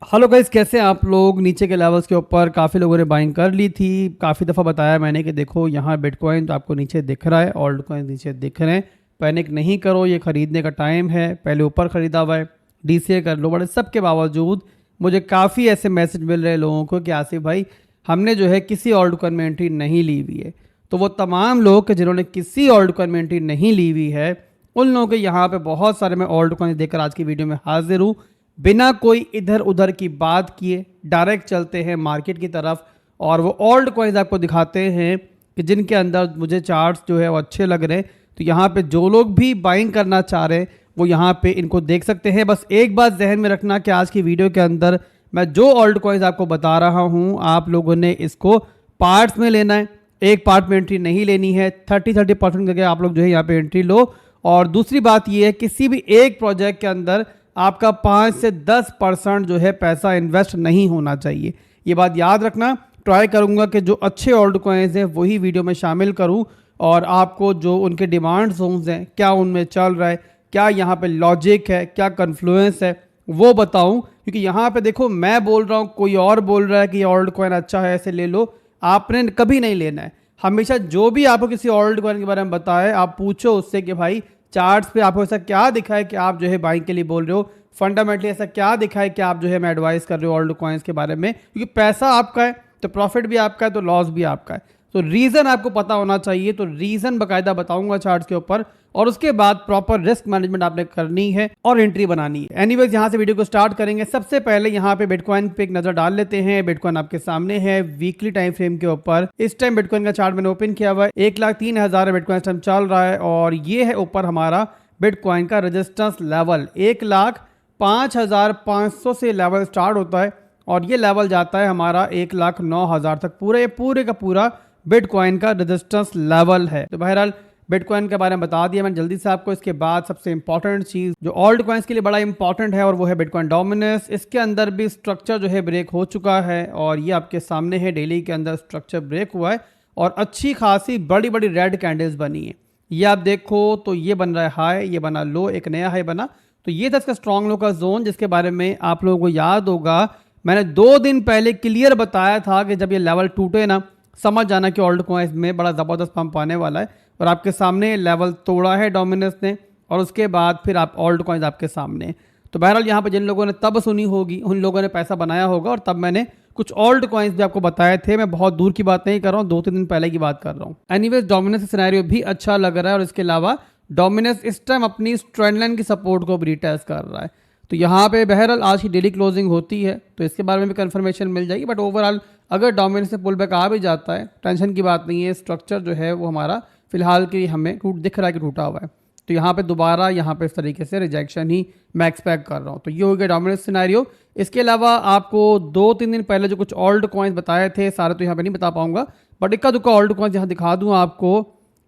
Hello guys, कैसे हैं आप लोग। नीचे के लेवल्स के ऊपर काफ़ी लोगों ने बाइंग कर ली थी। काफ़ी दफ़ा बताया मैंने कि देखो यहाँ बिटकॉइन तो आपको नीचे दिख रहा है, ऑल्ट कॉइन नीचे दिख रहे हैं। पैनिक नहीं करो, ये ख़रीदने का टाइम है। पहले ऊपर ख़रीदा हुआ है, डीसीए कर लो। बड़े सब के बावजूद मुझे काफ़ी ऐसे मैसेज मिल रहे हैं लोगों को कि आसिफ भाई हमने जो है किसी ऑल्ट कॉइन में एंट्री नहीं ली हुई है। तो वो तमाम लोग के जिन्होंने किसी ऑल्ट कॉइन में एंट्री नहीं ली हुई है, उन लोगों के यहाँ पे बहुत सारे मैं ऑल्ट कॉइन देकर आज की वीडियो में हाजिर हूँ। बिना कोई इधर उधर की बात किए डायरेक्ट चलते हैं मार्केट की तरफ और वो ओल्ड कॉइन्स आपको दिखाते हैं कि जिनके अंदर मुझे चार्ट्स जो है वो अच्छे लग रहे हैं। तो यहाँ पे जो लोग भी बाइंग करना चाह रहे हैं वो यहाँ पे इनको देख सकते हैं। बस एक बात जहन में रखना कि आज की वीडियो के अंदर मैं जो ओल्ड कॉइन्स आपको बता रहा हूँ, आप लोगों ने इसको पार्ट्स में लेना है। एक पार्ट में एंट्री नहीं लेनी है। 30% करके आप लोग जो है यहाँ पे एंट्री लो। और दूसरी बात ये है, किसी भी एक प्रोजेक्ट के अंदर आपका 5 से 10% जो है पैसा इन्वेस्ट नहीं होना चाहिए। ये बात याद रखना। ट्राई करूंगा कि जो अच्छे ओल्ड कॉइन्स हैं वही वीडियो में शामिल करूं और आपको जो उनके डिमांड जोन्स हैं, क्या उनमें चल रहा है, क्या यहाँ पे लॉजिक है, क्या कन्फ्लुएंस है, वो बताऊं। क्योंकि यहाँ पे देखो मैं बोल रहा हूँ, कोई और बोल रहा है कि ओल्ड कॉइन अच्छा है ऐसे ले लो। आपने कभी नहीं लेना है। हमेशा जो भी आपको किसी ओल्ड कॉइन के बारे में बताए, आप पूछो उससे कि भाई चार्ट्स पे आपको ऐसा क्या दिखा है कि आप जो है बाइंग के लिए बोल रहे हो। फंडामेंटली ऐसा क्या दिखा है कि आप जो है मैं एडवाइस कर रहे हो ओल्ड कॉइन्स के बारे में। क्योंकि पैसा आपका है तो प्रॉफिट भी आपका है, तो लॉस भी आपका है। तो रीज़न आपको पता होना चाहिए। तो रीज़न बाकायदा बताऊंगा चार्ट्स के ऊपर और उसके बाद प्रॉपर रिस्क मैनेजमेंट आपने करनी है और एंट्री बनानी है। एनीवेज यहाँ से वीडियो को स्टार्ट करेंगे। सबसे पहले यहाँ पे बिटकॉइन पे एक नजर डाल लेते हैं। बिटकॉइन आपके सामने है वीकली टाइम फ्रेम के ऊपर। इस टाइम बिटकॉइन का चार्ट मैंने ओपन किया हुआ है। 1,03,000 बिटकॉइन इस टाइम चल रहा है और ये है ऊपर हमारा बिटकॉइन का रेजिस्टेंस लेवल। 1,05,500 से लेवल स्टार्ट होता है और ये लेवल जाता है हमारा 1,09,000 तक। पूरे का पूरा बिटकॉइन का रेजिस्टेंस लेवल है। तो बहरहाल बिटकॉइन के बारे में बता दिया मैंने जल्दी से आपको। इसके बाद सबसे इंपॉर्टेंट चीज जो ऑल्ट कॉइन्स के लिए बड़ा इंपॉर्टेंट है और वो है बिटकॉइन डोमिनेंस। इसके अंदर भी स्ट्रक्चर जो है ब्रेक हो चुका है और ये आपके सामने है। डेली के अंदर स्ट्रक्चर ब्रेक हुआ है और अच्छी खासी बड़ी बड़ी रेड कैंडल्स बनी है। ये आप देखो तो ये बन रहा है हाई, ये बना लो, एक नया हाई बना। तो ये था इसका स्ट्रॉन्ग लो का जोन, जिसके बारे में आप लोगों को याद होगा मैंने 2 दिन पहले क्लियर बताया था कि जब ये लेवल टूटे ना, समझ जाना कि ऑल्ट कॉइन्स में बड़ा ज़बरदस्त पंप आने वाला है। और आपके सामने लेवल तोड़ा है डोमिनेंस ने और उसके बाद फिर आप ऑल्ट कॉइन्स आपके सामने। तो बहरहाल यहाँ पे जिन लोगों ने तब सुनी होगी उन लोगों ने पैसा बनाया होगा और तब मैंने कुछ ओल्ड कॉइन्स भी आपको बताए थे। मैं बहुत दूर की बात नहीं कर रहा हूँ, 2-3 दिन पहले की बात कर रहा हूँ। एनीवेज डोमिनेंस सिनेरियो भी अच्छा लग रहा है और इसके अलावा डोमिनेंस इस टाइम अपनी ट्रेंड लाइन की सपोर्ट को भी रिटेस्ट कर रहा है। तो यहाँ पे बहरहाल आज की डेली क्लोजिंग होती है तो इसके बारे में भी कंफर्मेशन मिल जाएगी। बट ओवरऑल अगर डोमिनेंस से पुल बैक आ भी जाता है, टेंशन की बात नहीं है। स्ट्रक्चर जो है वो हमारा फिलहाल के हमें दिख रहा है कि टूटा हुआ है। तो यहाँ पे दोबारा यहाँ पे इस तरीके से रिजेक्शन ही मैं एक्सपेक्ट कर रहा हूँ। तो ये हो गया डोमिनेंस सिनेरियो। इसके अलावा आपको 2-3 दिन पहले जो कुछ ओल्ड कॉइन्स बताए थे, सारे तो यहाँ पे नहीं बता पाऊंगा, बट इक्का दुक्का ओल्ड कॉइन्स यहाँ दिखा दूँ आपको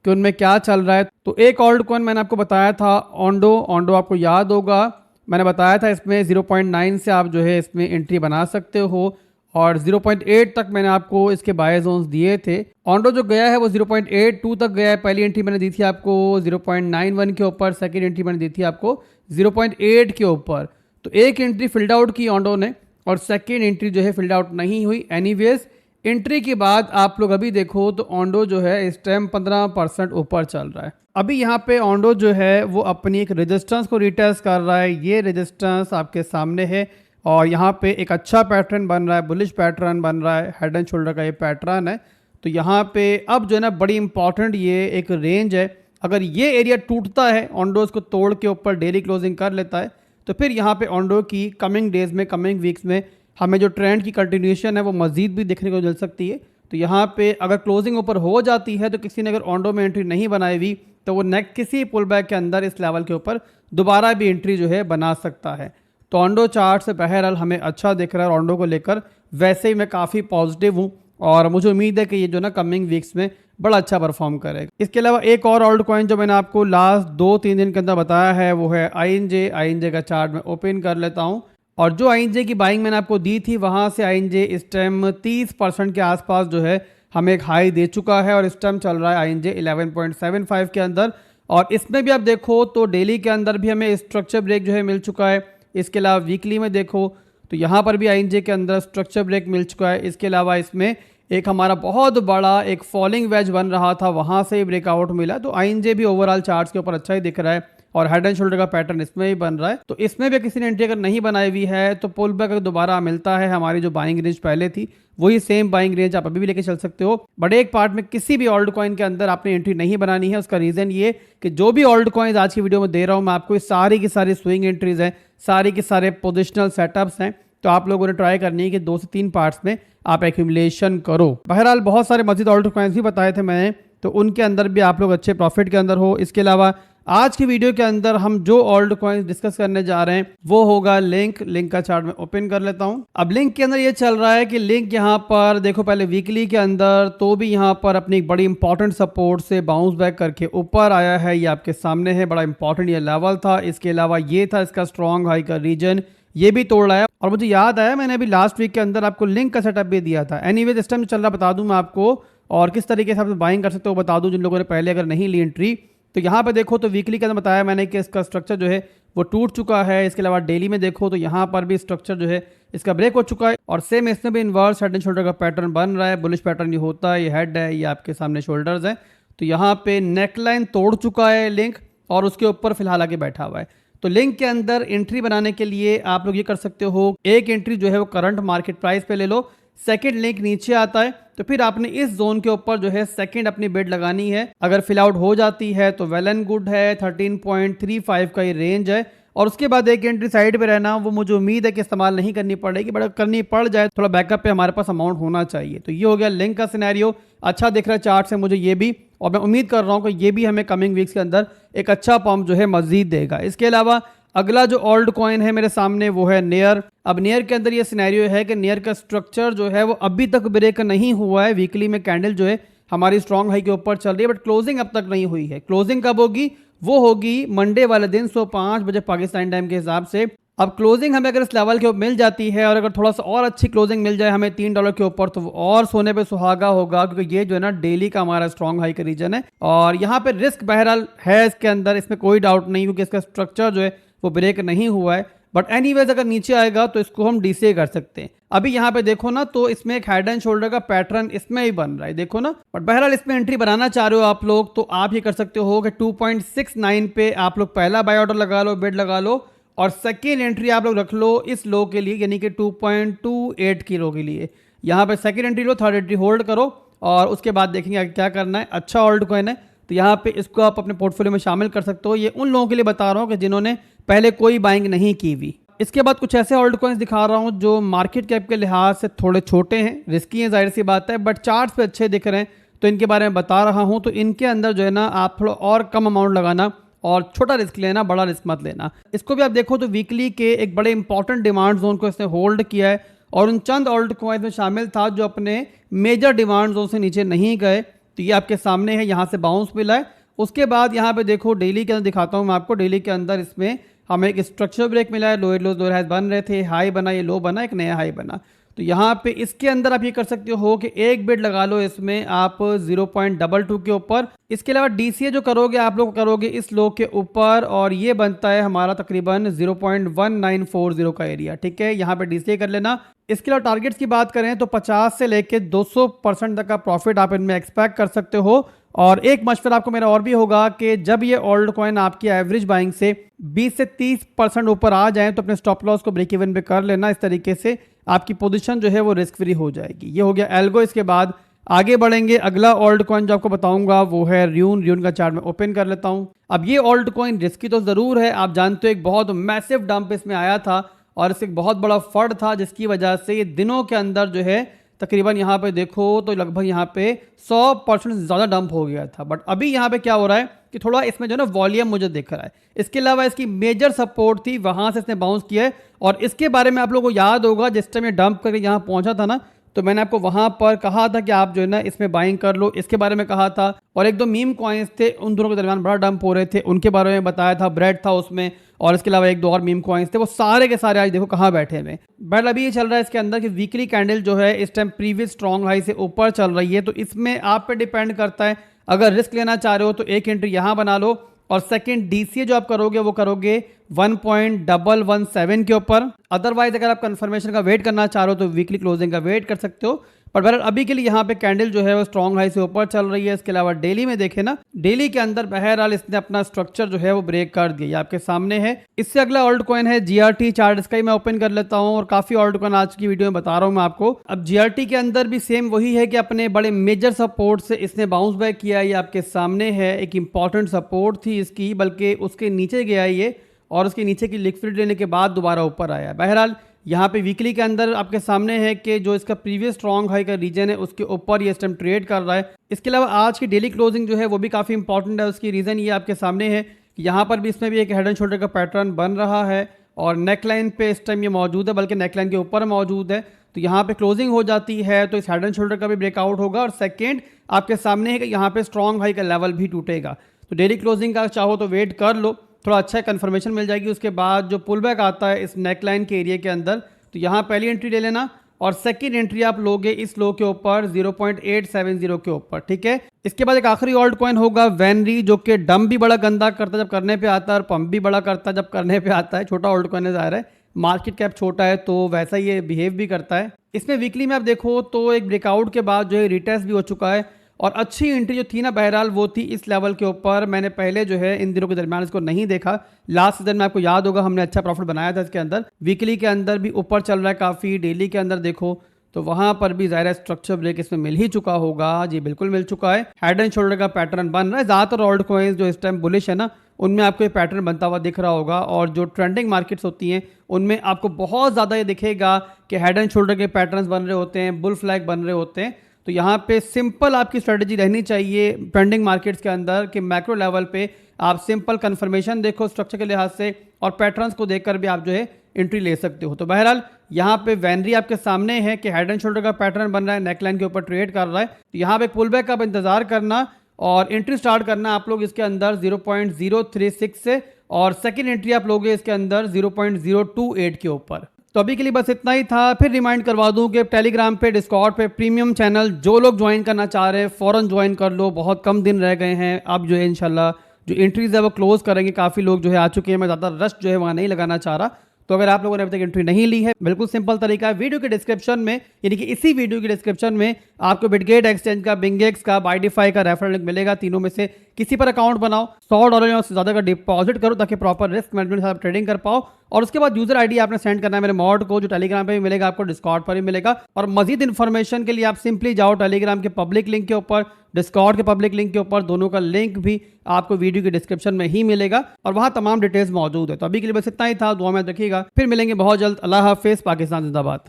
कि उनमें क्या चल रहा है। तो एक ओल्ड कॉइन मैंने आपको बताया था ओंडो। ओंडो आपको याद होगा मैंने बताया था इसमें 0.9 से आप जो है इसमें एंट्री बना सकते हो और 0.8 तक मैंने आपको इसके बाय जोन्स दिए थे। ऑन्डो जो गया है वो 0.82 तक गया है। पहली एंट्री मैंने दी थी आपको 0.91 के ऊपर, सेकंड एंट्री मैंने दी थी आपको 0.8 के ऊपर। तो एक एंट्री फिल्ड आउट की ऑन्डो ने और सेकंड एंट्री जो है फिल्ड आउट नहीं हुई। एनीवेज एंट्री के बाद आप लोग अभी देखो तो ऑन्डो जो है इस टाइम 15% ऊपर चल रहा है। अभी यहाँ पे ऑन्डो जो है वो अपनी एक रेजिस्टेंस को रिटेस्ट कर रहा है। ये रेजिस्टेंस आपके सामने है और यहाँ पे एक अच्छा पैटर्न बन रहा है, बुलिश पैटर्न बन रहा है। हेड एंड शोल्डर का ये पैटर्न है। तो यहाँ पे अब जो है ना बड़ी इंपॉर्टेंट ये एक रेंज है। अगर ये एरिया टूटता है, ऑन्डोज को तोड़ के ऊपर डेली क्लोजिंग कर लेता है, तो फिर यहाँ पे ऑन्डो की कमिंग डेज में, कमिंग वीक्स में हमें जो ट्रेंड की कंटिन्यूएशन है वो मजीद भी देखने को मिल सकती है। तो यहाँ पे अगर क्लोजिंग ऊपर हो जाती है तो किसी ने अगर ऑन्डो में एंट्री नहीं बनाई हुई तो वो नेक्स्ट किसी पुल बैक के अंदर इस लेवल के ऊपर दोबारा भी एंट्री जो है बना सकता है। तो ऑन्डो चार्ट से बहरहाल हमें अच्छा दिख रहा है और ऑन्डो को लेकर वैसे ही मैं काफ़ी पॉजिटिव हूँ और मुझे उम्मीद है कि ये जो ना कमिंग वीक्स में बड़ा अच्छा परफॉर्म करेगा। इसके अलावा एक और ओल्ड कॉइन जो मैंने आपको लास्ट 2-3 दिन के अंदर बताया है वो है आईएनजे। आईएनजे का चार्ट मैं ओपन कर लेता हूँ और जो आईएनजे की बाइंग मैंने आपको दी थी वहाँ से आईएनजे इस टाइम 30% के आसपास जो है हमें एक हाई दे चुका है और इस टाइम चल रहा है आईएनजे 11.75 के अंदर। और इसमें भी आप देखो तो डेली के अंदर भी हमें स्ट्रक्चर ब्रेक जो है मिल चुका है। इसके अलावा वीकली में देखो तो यहाँ पर भी आईएनजे के अंदर स्ट्रक्चर ब्रेक मिल चुका है। इसके अलावा इसमें एक हमारा बहुत बड़ा एक फॉलिंग वेज बन रहा था, वहाँ से ही ब्रेकआउट मिला। तो आईएनजे भी ओवरऑल चार्ट्स के ऊपर अच्छा ही दिख रहा है और हेड एंड शोल्डर का पैटर्न इसमें भी बन रहा है। तो इसमें भी किसी ने एंट्री अगर नहीं बनाई हुई है तो पुल बैक अगर दोबारा मिलता है, हमारी जो बाइंग रेंज पहले थी वही सेम बाइंग रेंज आप अभी भी लेके चल सकते हो। बट एक पार्ट में किसी भी ऑल्ट कॉइन के अंदर आपने एंट्री नहीं बनानी है। उसका रीजन ये कि जो भी ऑल्ट कॉइन्स आज की वीडियो में दे रहा हूं मैं आपको, सारी की सारी स्विंग एंट्रीज हैं, सारी के सारे पोजिशनल सेटअप्स हैं। तो आप लोगों ने ट्राई करनी है कि 2 से 3 पार्ट्स में आप एक्यूमुलेशन करो। बहरहाल बहुत सारे मजीद ऑल्ट कॉइन्स भी बताए थे मैंने, तो उनके अंदर भी आप लोग अच्छे प्रॉफिट के अंदर हो। इसके अलावा आज की वीडियो के अंदर हम जो ऑल्ट कॉइन्स डिस्कस करने जा रहे हैं वो होगा लिंक। लिंक का चार्ट में ओपन कर लेता हूं। अब लिंक के अंदर ये चल रहा है कि लिंक यहां पर देखो पहले वीकली के अंदर तो भी यहां पर अपनी एक बड़ी इंपॉर्टेंट सपोर्ट से बाउंस बैक करके ऊपर आया है। ये आपके सामने है, बड़ा इंपॉर्टेंट ये लेवल था। इसके अलावा ये था इसका स्ट्रॉन्ग हाई का रीजन, ये भी तोड़ रहा है। और मुझे याद आया मैंने अभी लास्ट वीक के अंदर आपको लिंक का सेटअप भी दिया था। एनीवेज इस टाइम चल रहा बता दूं मैं आपको, और किस तरीके से आप बाइंग कर सकते हो बता दूं जिन लोगों ने पहले अगर नहीं ली एंट्री। तो यहाँ पे देखो तो वीकली के अंदर बताया मैंने कि इसका स्ट्रक्चर जो है वो टूट चुका है। इसके अलावा डेली में देखो तो यहाँ पर भी स्ट्रक्चर जो है इसका ब्रेक हो चुका है और सेम इसमें भी इन्वर्स हेड एंड शोल्डर का पैटर्न बन रहा है। बुलिश पैटर्न ये होता है, ये हेड है, ये आपके सामने शोल्डर्स हैं। तो यहाँ पे नेकलाइन तोड़ चुका है लिंक और उसके ऊपर फिलहाल आके बैठा हुआ है। तो लिंक के अंदर एंट्री बनाने के लिए आप लोग ये कर सकते हो, एक एंट्री जो है वो करंट मार्केट प्राइस पे ले लो। सेकंड लिंक नीचे आता है तो फिर आपने इस जोन के ऊपर जो है सेकंड अपनी बिड लगानी है। अगर फिल आउट हो जाती है तो वेल एंड गुड है, 13.35 का ये रेंज है। और उसके बाद एक एंट्री साइड पे रहना, वो मुझे उम्मीद है कि इस्तेमाल नहीं करनी पड़ेगी, बट करनी पड़ जाए थोड़ा बैकअप पे हमारे पास अमाउंट होना चाहिए। तो ये हो गया लिंक का सिनेरियो। अच्छा दिख रहा है चार्ट से मुझे ये भी, और मैं उम्मीद कर रहा हूँ कि ये भी हमें कमिंग वीक्स के अंदर एक अच्छा पंप जो है मजीद देगा। इसके अलावा अगला जो ऑल्ट कॉइन है मेरे सामने वो है नेयर। अब नेयर के अंदर ये सिनेरियो है कि नेयर का स्ट्रक्चर जो है वो अभी तक ब्रेक नहीं हुआ है। वीकली में कैंडल जो है हमारी स्ट्रॉन्ग हाई के ऊपर चल रही है, बट क्लोजिंग अब तक नहीं हुई है। क्लोजिंग कब होगी? वो होगी मंडे वाले दिन 5 बजे पाकिस्तान टाइम के हिसाब से। अब क्लोजिंग हमें अगर इस लेवल के ऊपर मिल जाती है और अगर थोड़ा सा और अच्छी क्लोजिंग मिल जाए हमें $3 के ऊपर, तो वो और सोने पे सुहागा होगा, क्योंकि ये जो है ना डेली का हमारा स्ट्रॉन्ग हाई का रीजन है। और यहाँ पे रिस्क बहरहाल है इसके अंदर, इसमें कोई डाउट नहीं, क्योंकि इसका स्ट्रक्चर जो है वो ब्रेक नहीं हुआ है। बट एनीवेज अगर नीचे आएगा तो इसको हम डीसीए कर सकते हैं। अभी यहाँ पे देखो ना तो इसमें एक हेड एंड शोल्डर का पैटर्न इसमें ही बन रहा है, देखो ना। बट बहरहाल इसमें एंट्री बनाना चाह रहे हो आप लोग तो आप ये कर सकते हो कि 2.69 पे आप लोग पहला बाय ऑर्डर लगा लो, बिड लगा लो, और सेकेंड एंट्री आप लोग रख लो इस लो के लिए, यानी कि 2.28 की लो के लिए। यहाँ पे सेकेंड एंट्री लो, थर्ड एंट्री होल्ड करो और उसके बाद देखेंगे क्या करना है। अच्छा ऑल्ट कॉइन है तो यहाँ पे इसको आप अपने पोर्टफोलियो में शामिल कर सकते हो। ये उन लोगों के लिए बता रहा हूँ कि जिन्होंने पहले कोई बाइंग नहीं की हुई। इसके बाद कुछ ऐसे ऑल्ट कॉइन्स दिखा रहा हूँ जो मार्केट कैप के लिहाज से थोड़े छोटे हैं, रिस्की हैं, जाहिर सी बात है, बट चार्ट्स पे अच्छे दिख रहे हैं तो इनके बारे में बता रहा हूँ। तो इनके अंदर जो है ना आप थोड़ा और कम अमाउंट लगाना और छोटा रिस्क लेना, बड़ा रिस्क मत लेना। इसको भी आप देखो तो वीकली के एक बड़े इंपॉर्टेंट डिमांड जोन को इसने होल्ड किया है और उन चंद ऑल्ट कॉइन्स में शामिल था जो अपने मेजर डिमांड जोन से नीचे नहीं गए। तो ये आपके सामने है, यहाँ से बाउंस मिला है। उसके बाद यहाँ पे देखो डेली के अंदर दिखाता हूँ मैं आपको। डेली के अंदर इसमें हमें एक स्ट्रक्चर ब्रेक मिला है, लोअर लोअर हाई बन रहे थे, हाई बना, ये लो बना, एक नया हाई बना। तो यहाँ पे इसके अंदर आप ये कर सकते हो कि एक बिड लगा लो इसमें आप 0.22 के ऊपर। इसके अलावा डीसीए जो करोगे आप लोग करोगे इस लो के ऊपर और ये बनता है हमारा तकरीबन 0.1940 का एरिया, ठीक है। यहाँ पे डीसीए कर लेना। इसके अलावा टारगेट्स की बात करें तो 50 से लेके 200% तक का प्रॉफिट आप इनमें एक्सपेक्ट कर सकते हो। और एक मशवरा आपको मेरा और भी होगा कि जब ये ऑल्ट कॉइन आपकी एवरेज बाइंग से 20 से 30% ऊपर आ जाए तो अपने स्टॉप लॉस को ब्रेक इवन पे कर लेना। इस तरीके से आपकी पोजीशन जो है वो रिस्क फ्री हो जाएगी। ये हो गया एल्गो। इसके बाद आगे बढ़ेंगे। अगला ऑल्ट कॉइन जो आपको बताऊंगा वो है र्यून। र्यून का चार्ट में ओपन कर लेता हूं। अब ये ऑल्ट कॉइन रिस्की तो जरूर है, आप जानते हो एक बहुत मैसिव डंप इसमें आया था और इससे एक बहुत बड़ा फंड था जिसकी वजह से ये दिनों के अंदर जो है तकरीबन यहाँ पे देखो तो लगभग यहाँ पे 100% ज़्यादा डंप हो गया था। बट अभी यहाँ पे क्या हो रहा है कि थोड़ा इसमें जो है ना वॉल्यूम मुझे दिख रहा है। इसके अलावा इसकी मेजर सपोर्ट थी, वहाँ से इसने बाउंस किया है। और इसके बारे में आप लोगों को याद होगा जिस टाइम ये डंप करके यहाँ पहुँचा था ना, तो मैंने आपको वहाँ पर कहा था कि आप जो है ना इसमें बाइंग कर लो, इसके बारे में कहा था। और एक दो मीम कॉइन्स थे, उन दोनों के दरमियान बड़ा डंप हो रहे थे, उनके बारे में बताया था। ब्रेड था उसमें और इसके अलावा एक दो और मीम कॉइन्स थे, वो सारे के सारे आज देखो कहाँ बैठे हुए। बट अभी ये चल रहा है इसके अंदर कि वीकली कैंडल जो है इस टाइम प्रीवियस स्ट्रॉन्ग हाई से ऊपर चल रही है। तो इसमें आप पे डिपेंड करता है, अगर रिस्क लेना चाह रहे हो तो एक एंट्री यहाँ बना लो और सेकंड डीसीए जो आप करोगे वो करोगे 1.117 के ऊपर। अदरवाइज अगर आप कंफर्मेशन का वेट करना चाह रहे हो तो वीकली क्लोजिंग का वेट कर सकते हो, पर बहरहाल अभी के लिए यहाँ पे कैंडल जो है वो स्ट्रॉन्ग हाई से ऊपर चल रही है। इसके अलावा डेली में देखें ना, डेली के अंदर बहरहाल इसने अपना स्ट्रक्चर जो है वो ब्रेक कर दिया, ये आपके सामने है। इससे अगला ऑल्ट कॉइन है जीआरटी चार्ट, इसका ही मैं ओपन कर लेता हूँ और काफी ऑल्ट कॉइन आज की वीडियो में बता रहा हूँ मैं आपको। अब जीआरटी के अंदर भी सेम वही है कि अपने बड़े मेजर सपोर्ट से इसने बाउंस बैक किया, ये आपके सामने है। एक इंपॉर्टेंट सपोर्ट थी इसकी, बल्कि उसके नीचे गया ये और उसके नीचे की लिक्विडिटी लेने के बाद दोबारा ऊपर आया। बहरहाल यहाँ पे वीकली के अंदर आपके सामने है कि जो इसका प्रीवियस स्ट्रॉन्ग हाई का रीजन है उसके ऊपर ये इस टाइम ट्रेड कर रहा है। इसके अलावा आज की डेली क्लोजिंग जो है वो भी काफ़ी इंपॉर्टेंट है। उसकी रीज़न ये आपके सामने है कि यहाँ पर भी इसमें भी एक हेड एंड शोल्डर का पैटर्न बन रहा है और नेकलाइन पे इस टाइम ये मौजूद है, बल्कि नेकलाइन के ऊपर मौजूद है। तो यहाँ पे क्लोजिंग हो जाती है तो इस हेड एंड शोल्डर का भी ब्रेकआउट होगा और सेकेंड आपके सामने है कि यहाँ पे स्ट्रॉन्ग हाई का लेवल भी टूटेगा। तो डेली क्लोजिंग का चाहो तो वेट कर लो, थोड़ा अच्छा कंफर्मेशन मिल जाएगी। उसके बाद जो पुल बैक आता है इस नेकलाइन के एरिया के अंदर, तो यहाँ पहली एंट्री ले लेना और सेकंड एंट्री आप लोगे इस लो के ऊपर 0.870 के ऊपर, ठीक है। इसके बाद एक आखिरी ऑल्ट कॉइन होगा वेनरी, जो कि डंप भी बड़ा गंदा करता है जब करने पे आता है और पंप भी बड़ा करता है जब करने पे आता है। छोटा ऑल्ट कॉइन है, ज़ाहिर है मार्केट कैप छोटा है तो वैसा ये बिहेव भी करता है। इसमें वीकली में आप देखो तो एक ब्रेकआउट के बाद जो है रिटेस्ट भी हो चुका है और अच्छी एंट्री जो थी ना बहरहाल वो थी इस लेवल के ऊपर। मैंने पहले जो है इन दिनों के दरमियान इसको नहीं देखा, लास्ट सीजन में आपको याद होगा हमने अच्छा प्रॉफिट बनाया था इसके अंदर। वीकली के अंदर भी ऊपर चल रहा है काफ़ी, डेली के अंदर देखो तो वहां पर भी ज़ाहिर स्ट्रक्चर ब्रेक इसमें मिल ही चुका होगा। जी बिल्कुल मिल चुका है, हेड एंड शोल्डर का पैटर्न बन रहा है। ज़्यादातर ऑल्ट कॉइन्स जो इस टाइम बुलिश है ना उनमें आपको ये पैटर्न बनता हुआ दिख रहा होगा और जो ट्रेंडिंग मार्केट्स होती हैं उनमें आपको बहुत ज़्यादा ये दिखेगा कि हेड एंड शोल्डर के पैटर्न्स बन रहे होते हैं, बुल फ्लैग बन रहे होते हैं। तो यहाँ पे सिंपल आपकी स्ट्रेटजी रहनी चाहिए ट्रेंडिंग मार्केट्स के अंदर कि मैक्रो लेवल पे आप सिंपल कंफर्मेशन देखो स्ट्रक्चर के लिहाज से और पैटर्न्स को देखकर भी आप जो है एंट्री ले सकते हो। तो बहरहाल यहाँ पे वेनरी आपके सामने है कि हेड एंड शोल्डर का पैटर्न बन रहा है, नेकलाइन के ऊपर ट्रेड कर रहा है। तो यहाँ पे पुल बैक का इंतजार करना और एंट्री स्टार्ट करना आप लोग इसके अंदर 0.036 से और सेकेंड एंट्री आप लोग इसके अंदर 0.028 के ऊपर। तो अभी के लिए बस इतना ही था। फिर रिमाइंड करवा दूं कि टेलीग्राम पे, डिस्कॉर्ड पे प्रीमियम चैनल जो लोग ज्वाइन करना चाह रहे हैं फ़ौरन ज्वाइन कर लो, बहुत कम दिन रह गए हैं। अब जो है इंशाल्लाह जो एंट्रीज है वो क्लोज करेंगे, काफ़ी लोग जो है आ चुके हैं, मैं ज़्यादा रश जो है वहाँ नहीं लगाना चाह रहा। तो अगर आप लोगों ने अभी तक एंट्री नहीं ली है, बिल्कुल सिंपल तरीका है, वीडियो के डिस्क्रिप्शन में यानी कि इसी वीडियो के डिस्क्रिप्शन में आपको बिटगेट एक्सचेंज का, बिंगेक्स का, बाइडिफाई का रेफरल लिंक मिलेगा। तीनों में से किसी पर अकाउंट बनाओ, $100 या उससे ज़्यादा का डिपॉजिट करो ताकि प्रॉपर रिस्क मैनेजमेंट के साथ ट्रेडिंग कर पाओ और उसके बाद यूजर आईडी आपने सेंड करना है मेरे मॉड को, जो टेलीग्राम पे भी मिलेगा आपको, डिस्कॉर्ड पर भी मिलेगा। और मजीद इन्फॉर्मेशन के लिए आप सिंपली जाओ टेलीग्राम के पब्लिक लिंक के ऊपर, डिस्कॉर्ड के पब्लिक लिंक के ऊपर, दोनों का लिंक भी आपको वीडियो के डिस्क्रिप्शन में ही मिलेगा और वहां तमाम डिटेल्स मौजूद है। तो अभी के लिए बस इतना ही था, दुआ में रखिएगा, फिर मिलेंगे बहुत जल्द। अल्लाह हाफिज़, पाकिस्तान जिंदाबाद।